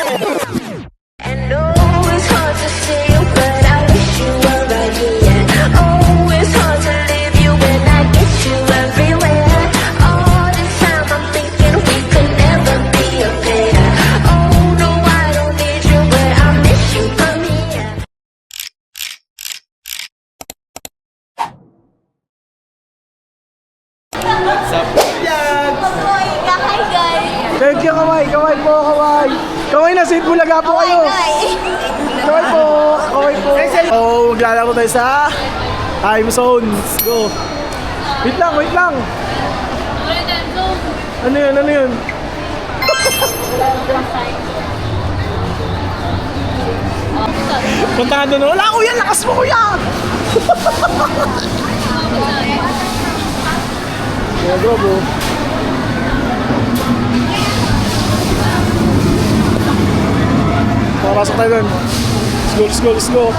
And oh, it's hard to say you, but I wish you were right here. Oh, it's hard to leave you when I get you everywhere. All this time I'm thinking we could never be a pair. Oh no, I don't need you, but I miss you from here. What's up? Yan! Hi guys! Thank you, kaway. Kaway po, kaway. Kaway na, St. Bulaga po kayo. Kaway po, kaway po. Oh, maglalaro tayo sa time zone. Let's go. Wait lang, wait lang. Ano yun, ano yun? Punta ka doon. Wala, kuya, lakas mo, kuya. Yeah, bro, bro. Pasok tayo doon. Let's go, let's go, let's go.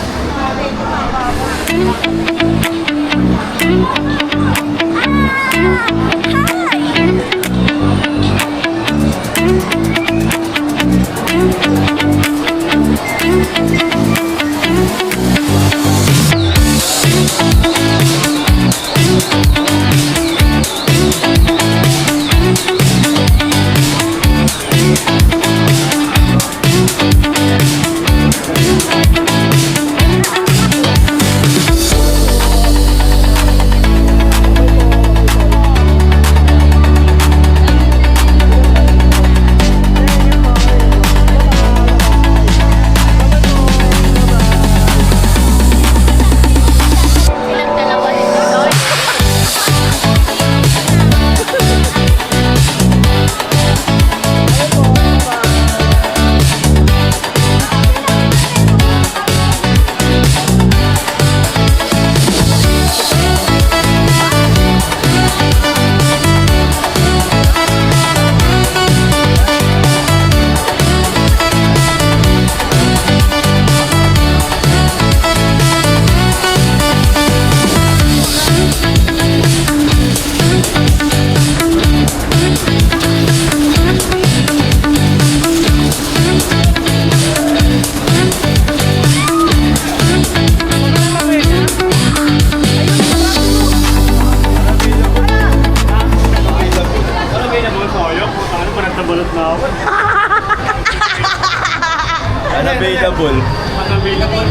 Unavailable. Available?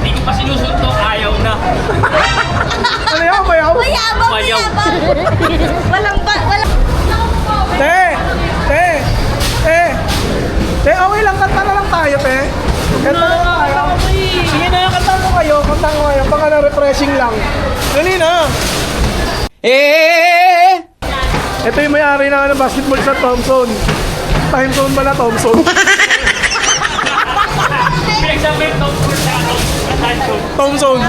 Hindi ko pa sinusuntok, ayaw na. Ano yan, mayaw? Mayabang, Mayaw. mayabang! Walang ba? Walang... Te! Te! Te! Te, okay lang, kanta na lang tayo, te. Kanta na lang tayo. Sige na, kanta mo kayo, kanta mo kayo. Baka na refreshing lang. Dali na. Ito yung may-ari na basketball sa Thompson. Time zone ba na Thompson? Pinagsabi, Thompson. Thompson.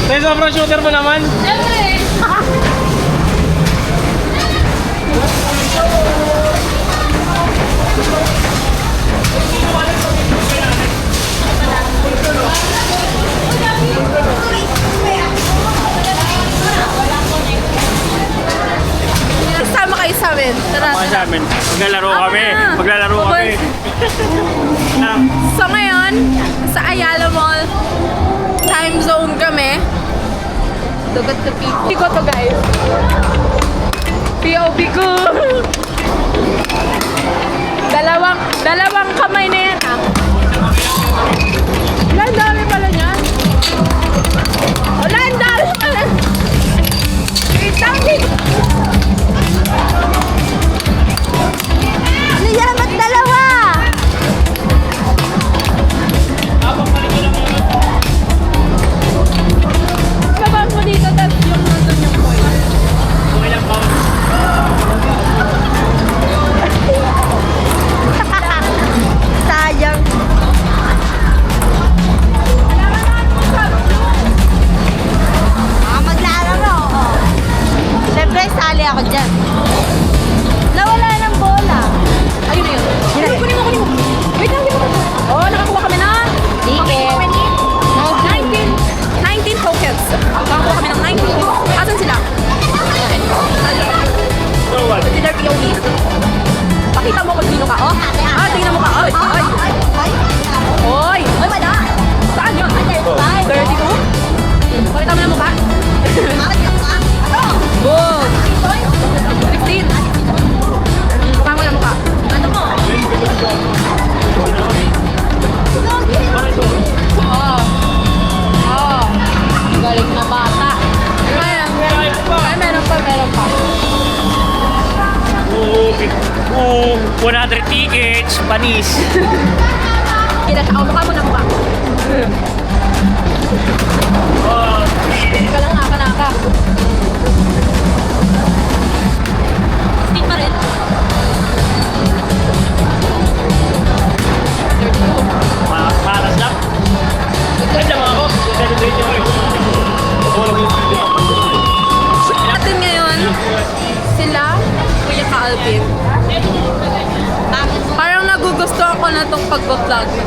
Te, sobrang shooter mo naman. Kasama kayo sa amin. Tara. Mga sa amin, maglalaro kami. Maglalaro kami. So ngayon, sa Ayala Mall, time zone kami. Dugot to people. Hindi ko to guys. POV ko. Dalawang kamay na yan ah. Wala, ang dami pala niyan. Wala, ang dami pala. Wait lang, ano yan? Ba't dalawa? Kabang mo dito, tapos yung nandun yung point. Okay lang ba? Sayang. Maglalaro. Siyempre, sali ako dyan. Nawala ng bola. Ayun na yun. Kunin mo. Wait lang, di mo. Oh, nakakuha kami na. Ticket. 19 tokens. Nakakuha kami ng 19. Asan sila? 100 tickets, panis. Kaya siya, mukha mo na mukha. Ka lang ka. Stick pa rin. 32. Maras lang. Ay, sama ako. Celebrate nyo kayo. Natin ngayon, sila, Kuya Ka-Alvin. Parang nagugusto ako na itong pag-vlog na to.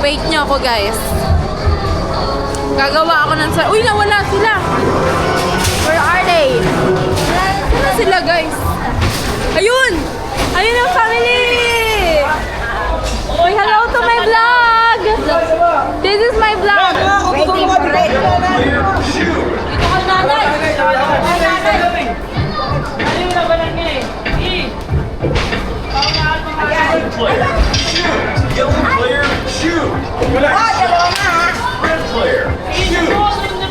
Wait nyo ako, guys. Gagawa ako ng Uy, nawala sila! Where are they? Saan sila, guys? Ayun! Ayun ang family! Say hello to my vlog! This is my vlog! Dito ka, nanay!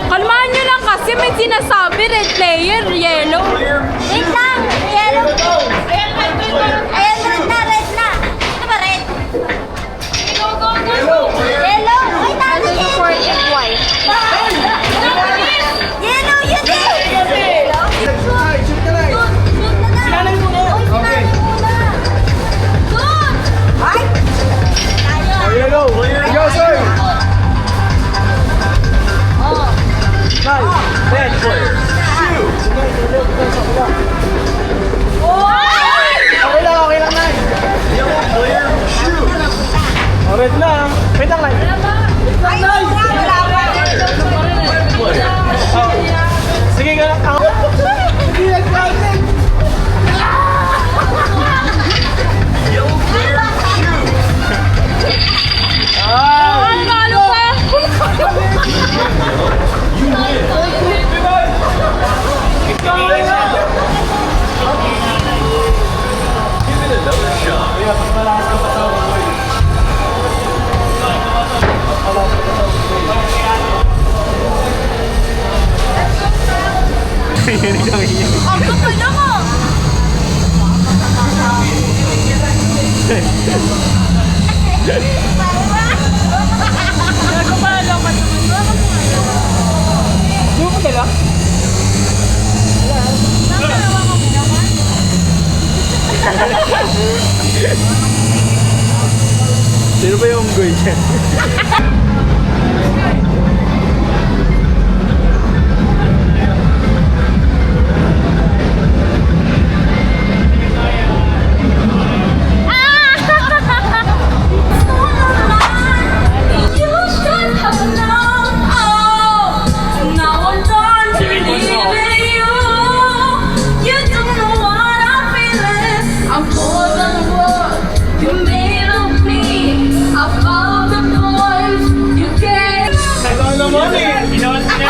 Kalmahan nyo lang kasi may sinasabi, red player, yellow. Wait lang, yellow. Ayan, red na. Ito ba red? Yellow. Wait lang, for it white. Yellow, yun din. Shoot ka na eh. Sinanay mo na. Okay. Oh, yellow. Yo, sir. Nice. Red player. Okay lang na. Oh, red na. Wait lang. Oh. Sige ka lang. Hindi nag-practice. Ang kapala mo! Doon ka dala? Sino ba yung unggoy dyan? Ginawa na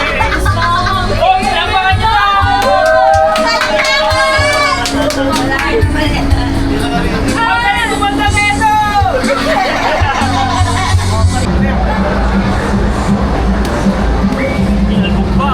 Oh, lampakan nyo! Kumanta ka ito! Inalbog pa.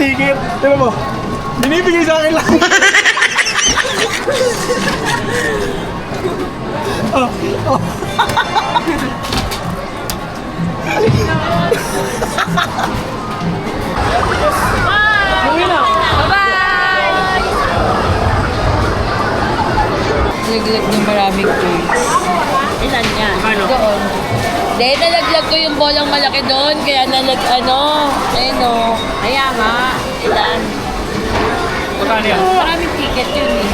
ticket. Tignan mo. Binibigay sa akin lang. oh. Uwi na. Bye-bye! Nalaglag ng maraming cakes. Ilan yan? Ano? Doon. Dahil nalaglag ko yung bolang malaki doon, kaya ayun o. Kaya nga, ilan? Magkano yan? Maraming ticket yun eh.